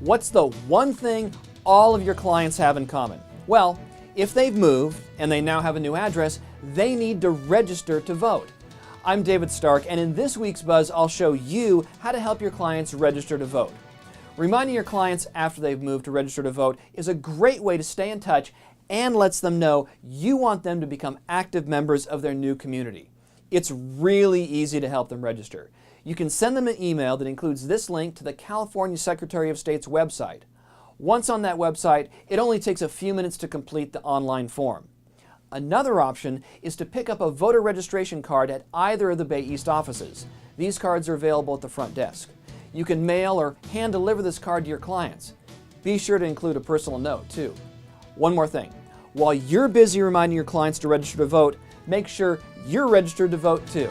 What's the one thing all of your clients have in common? Well, if they've moved and they now have a new address, they need to register to vote. I'm David Stark, and in this week's Buzz, I'll show you how to help your clients register to vote. Reminding your clients after they've moved to register to vote is a great way to stay in touch and lets them know you want them to become active members of their new community. It's really easy to help them register. You can send them an email that includes this link to the California Secretary of State's website. Once on that website, it only takes a few minutes to complete the online form. Another option is to pick up a voter registration card at either of the Bay East offices. These cards are available at the front desk. You can mail or hand deliver this card to your clients. Be sure to include a personal note, too. One more thing. While you're busy reminding your clients to register to vote, make sure you're registered to vote, too.